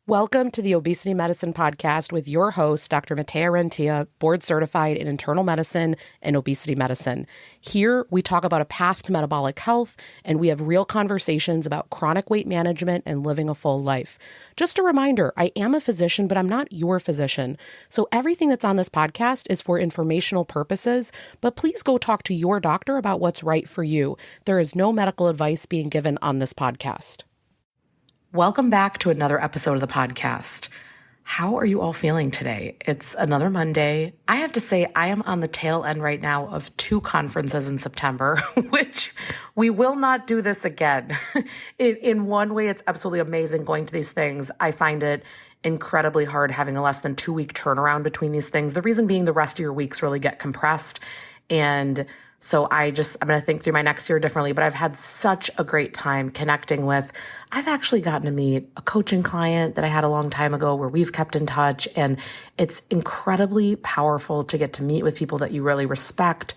Welcome to the Obesity Medicine Podcast with your host, Dr. Rentea, board certified in internal medicine and obesity medicine. Here, we talk about a path to metabolic health, and we have real conversations about chronic weight management and living a full life. Just a reminder, I am a physician, but I'm not your physician. So everything that's on this podcast is for informational purposes, but please go talk to your doctor about what's right for you. There is no medical advice being given on this podcast. Welcome back to another episode of the podcast. How are you all feeling today? It's another Monday. I have to say I am on the tail end right now of 2 conferences in September, which we will not do this again. In one way, it's absolutely amazing going to these things. I find it incredibly hard having a less than 2-week turnaround between these things. The reason being the rest of your weeks really get compressed. And so I'm going to think through my next year differently, but I've had such a great time connecting with, I've actually gotten to meet a coaching client that I had a long time ago where we've kept in touch. And it's incredibly powerful to get to meet with people that you really respect,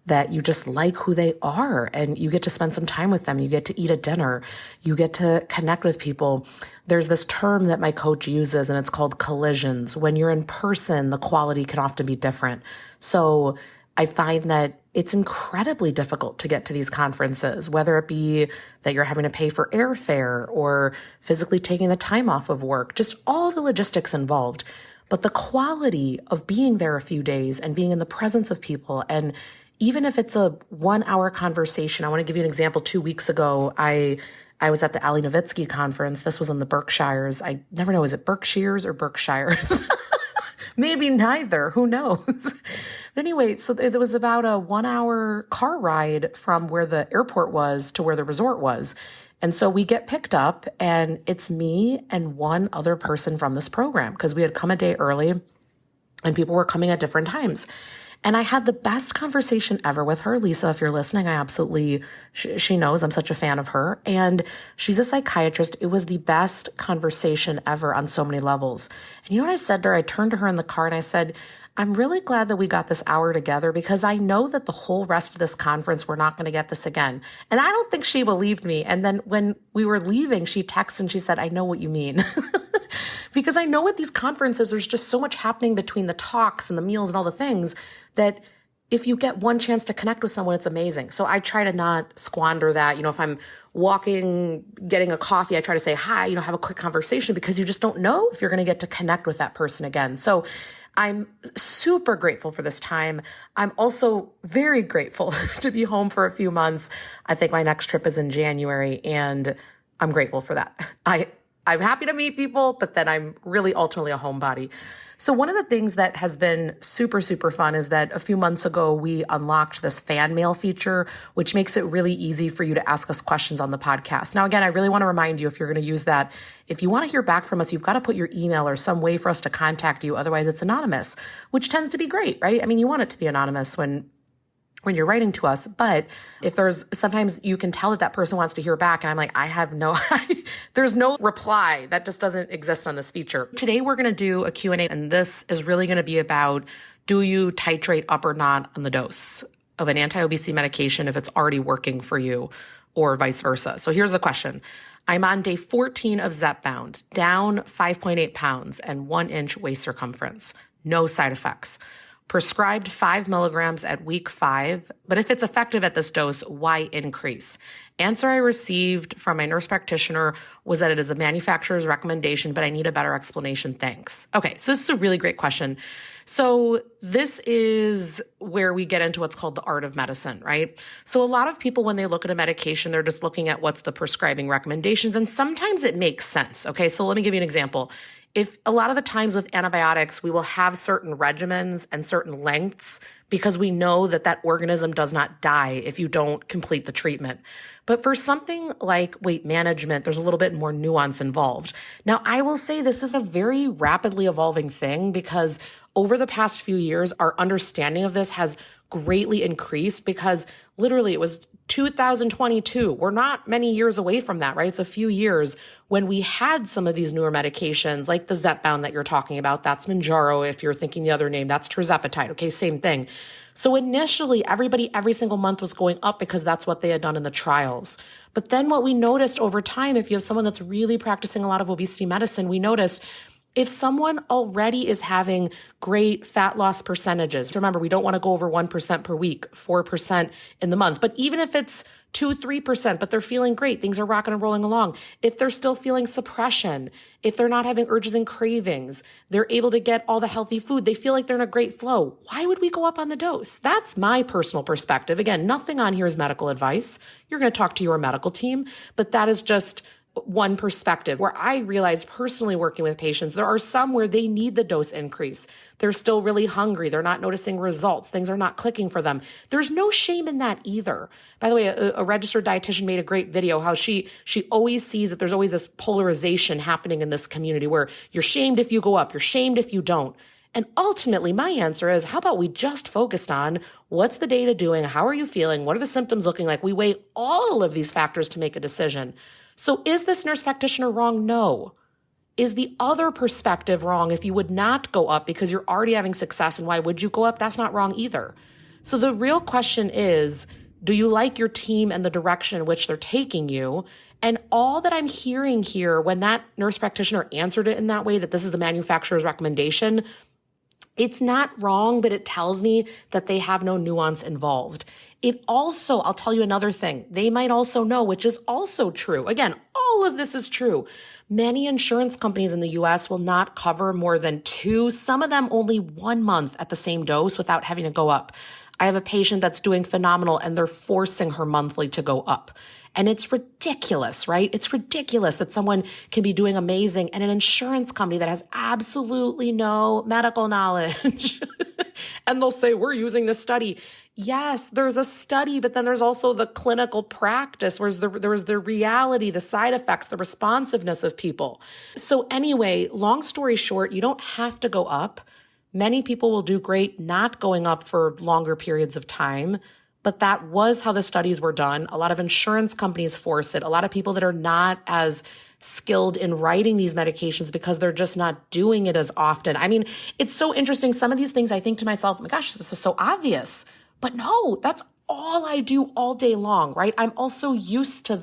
that you just like who they are, and you get to spend some time with them. You get to eat a dinner. You get to connect with people. There's this term that my coach uses, and it's called collisions. When you're in person, the quality can often be different. So I find that it's incredibly difficult to get to these conferences, whether it be that you're having to pay for airfare or physically taking the time off of work, just all the logistics involved. But the quality of being there a few days and being in the presence of people, and even if it's a 1-hour conversation, I want to give you an example. 2 weeks ago, I was at the Ali Nowitzki conference. This was in the Berkshires. I never know, is it Berkshires or Berkshires? Maybe neither. Who knows? But anyway, so it was about a 1-hour car ride from where the airport was to where the resort was. And so we get picked up, and it's me and one other person from this program because we had come a day early and people were coming at different times. And I had the best conversation ever with her. Lisa, if you're listening, I absolutely, she knows I'm such a fan of her. And she's a psychiatrist. It was the best conversation ever on so many levels. And you know what I said to her? I turned to her in the car and I said, I'm really glad that we got this hour together because I know that the whole rest of this conference, we're not going to get this again. And I don't think she believed me. And then when we were leaving, she texted and she said, I know what you mean. Because I know at these conferences, there's just so much happening between the talks and the meals and all the things that if you get one chance to connect with someone, it's amazing. So I try to not squander that. You know, if I'm walking, getting a coffee, I try to say hi, have a quick conversation because you just don't know if you're going to get to connect with that person again. So I'm super grateful for this time. I'm also very grateful to be home for a few months. I think my next trip is in January, and I'm grateful for that. I'm happy to meet people, but then I'm really ultimately a homebody. So one of the things that has been super, super fun is that a few months ago, we unlocked this fan mail feature, which makes it really easy for you to ask us questions on the podcast. Now, again, I really want to remind you, if you're going to use that, if you want to hear back from us, you've got to put your email or some way for us to contact you. Otherwise, it's anonymous, which tends to be great, right? I mean, you want it to be anonymous when you're writing to us, but if sometimes you can tell that person wants to hear back, and I'm like, there's no reply. That just doesn't exist on this feature. Today, we're going to do a Q&A, and this is really going to be about, do you titrate up or not on the dose of an anti-obesity medication if it's already working for you, or vice versa? So here's the question. I'm on day 14 of Zepbound, down 5.8 pounds and 1-inch waist circumference. No side effects. Prescribed 5 milligrams at week 5, but if it's effective at this dose, why increase? Answer I received from my nurse practitioner was that it is a manufacturer's recommendation, but I need a better explanation. Thanks. Okay, so this is a really great question. So this is where we get into what's called the art of medicine, right? So a lot of people, when they look at a medication, they're just looking at what's the prescribing recommendations, and sometimes it makes sense. Okay, so let me give you an example. If a lot of the times with antibiotics, we will have certain regimens and certain lengths because we know that organism does not die if you don't complete the treatment. But for something like weight management, there's a little bit more nuance involved. Now, I will say this is a very rapidly evolving thing because over the past few years, our understanding of this has greatly increased because literally it was 2022. We're not many years away from that, right? It's a few years when we had some of these newer medications like the Zepbound that you're talking about. That's Mounjaro. If you're thinking the other name, that's tirzepatide. Okay, same thing. So initially, everybody every single month was going up because that's what they had done in the trials. But then what we noticed over time, if you have someone that's really practicing a lot of obesity medicine, we noticed if someone already is having great fat loss percentages, remember, we don't want to go over 1% per week, 4% in the month, but even if it's 2-3%, but they're feeling great, things are rocking and rolling along. If they're still feeling suppression, if they're not having urges and cravings, they're able to get all the healthy food, they feel like they're in a great flow. Why would we go up on the dose? That's my personal perspective. Again, nothing on here is medical advice. You're going to talk to your medical team, but that is just one perspective where I realize personally working with patients, there are some where they need the dose increase. They're still really hungry. They're not noticing results. Things are not clicking for them. There's no shame in that either. By the way, a registered dietitian made a great video how she always sees that there's always this polarization happening in this community where you're shamed if you go up, you're shamed if you don't. And ultimately, my answer is, how about we just focused on what's the data doing? How are you feeling? What are the symptoms looking like? We weigh all of these factors to make a decision. So is this nurse practitioner wrong? No. Is the other perspective wrong if you would not go up because you're already having success and why would you go up? That's not wrong either. So the real question is, do you like your team and the direction in which they're taking you? And all that I'm hearing here when that nurse practitioner answered it in that way, that this is the manufacturer's recommendation, it's not wrong, but it tells me that they have no nuance involved. It also, I'll tell you another thing, they might also know, which is also true. Again, all of this is true. Many insurance companies in the US will not cover more than 2, some of them only 1 month at the same dose without having to go up. I have a patient that's doing phenomenal and they're forcing her monthly to go up. And it's ridiculous, right? It's ridiculous that someone can be doing amazing and an insurance company that has absolutely no medical knowledge. And they'll say, we're using this study. Yes, there's a study, but then there's also the clinical practice, whereas there was the reality, the side effects, the responsiveness of people. So anyway, long story short, you don't have to go up. Many people will do great not going up for longer periods of time. But that was how the studies were done. A lot of insurance companies force it. A lot of people that are not as skilled in writing these medications because they're just not doing it as often. I mean, it's so interesting. Some of these things I think to myself, oh my gosh, this is so obvious. But no, that's all I do all day long, right? I'm also used to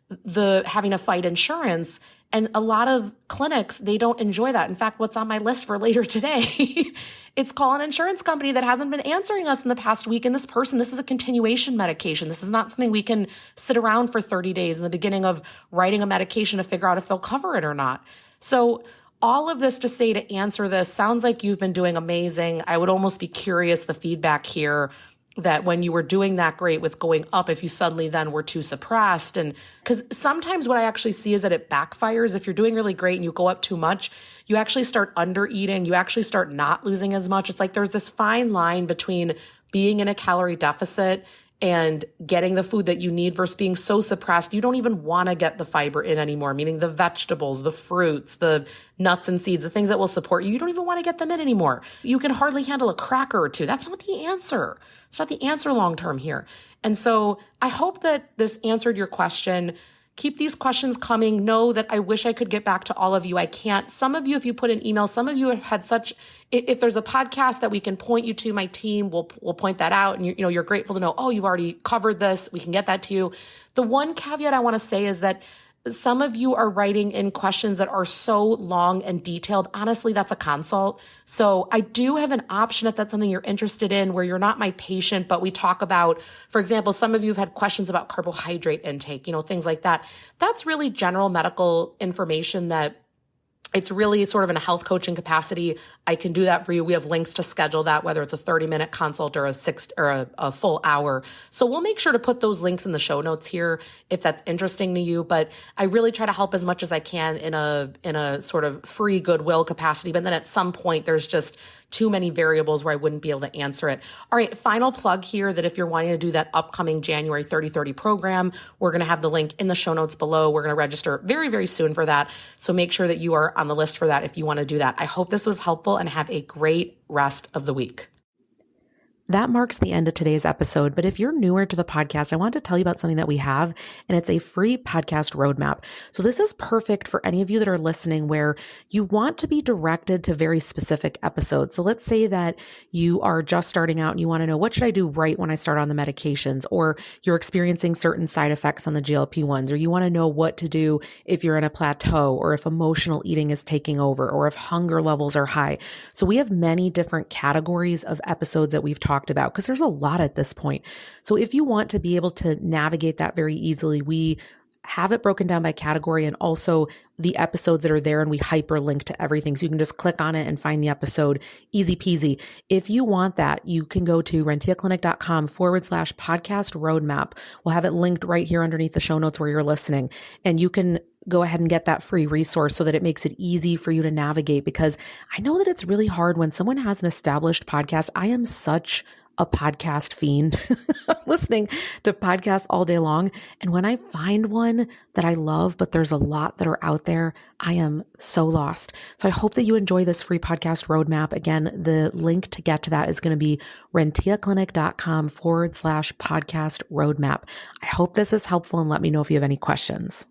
the having to fight insurance. And a lot of clinics, they don't enjoy that. In fact, what's on my list for later today, it's call an insurance company that hasn't been answering us in the past week. And this is a continuation medication. This is not something we can sit around for 30 days in the beginning of writing a medication to figure out if they'll cover it or not. So all of this to say, to answer this, sounds like you've been doing amazing. I would almost be curious the feedback here, that when you were doing that great with going up, if you suddenly then were too suppressed. And because sometimes what I actually see is that it backfires. If you're doing really great and you go up too much, you actually start under eating. You actually start not losing as much. It's like there's this fine line between being in a calorie deficit and getting the food that you need versus being so suppressed, you don't even want to get the fiber in anymore, meaning the vegetables, the fruits, the nuts and seeds, the things that will support you. You don't even want to get them in anymore. You can hardly handle a cracker or two. That's not the answer. It's not the answer long-term here. And so I hope that this answered your question. Keep these questions coming. Know that I wish I could get back to all of you. I can't. Some of you, if you put an email, some of you have had such, if there's a podcast that we can point you to, my team will point that out. And you're grateful to know, oh, you've already covered this. We can get that to you. The one caveat I want to say is that some of you are writing in questions that are so long and detailed. Honestly, that's a consult. So I do have an option if that's something you're interested in where you're not my patient, but we talk about, for example, some of you have had questions about carbohydrate intake, things like that. That's really general medical information that it's really sort of in a health coaching capacity. I can do that for you. We have links to schedule that, whether it's a 30-minute consult or a full hour. So we'll make sure to put those links in the show notes here if that's interesting to you. But I really try to help as much as I can in a sort of free goodwill capacity. But then at some point, there's just too many variables where I wouldn't be able to answer it. All right, final plug here that if you're wanting to do that upcoming January 30/30 program, we're going to have the link in the show notes below. We're going to register very, very soon for that. So make sure that you are on the list for that if you want to do that. I hope this was helpful and have a great rest of the week. That marks the end of today's episode. But if you're newer to the podcast, I want to tell you about something that we have, and it's a free podcast roadmap. So this is perfect for any of you that are listening where you want to be directed to very specific episodes. So let's say that you are just starting out and you want to know, what should I do right when I start on the medications? Or you're experiencing certain side effects on the GLP-1s, or you want to know what to do if you're in a plateau, or if emotional eating is taking over, or if hunger levels are high. So we have many different categories of episodes that we've talked about, because there's a lot at this point. So if you want to be able to navigate that very easily, we have it broken down by category and also the episodes that are there, and we hyperlink to everything. So you can just click on it and find the episode, easy peasy. If you want that, you can go to renteaclinic.com/podcast roadmap. We'll have it linked right here underneath the show notes where you're listening. And you can go ahead and get that free resource so that it makes it easy for you to navigate, because I know that it's really hard when someone has an established podcast. I am such a podcast fiend. I'm listening to podcasts all day long. And when I find one that I love, but there's a lot that are out there, I am so lost. So I hope that you enjoy this free podcast roadmap. Again, the link to get to that is going to be renteaclinic.com/podcast roadmap. I hope this is helpful, and let me know if you have any questions.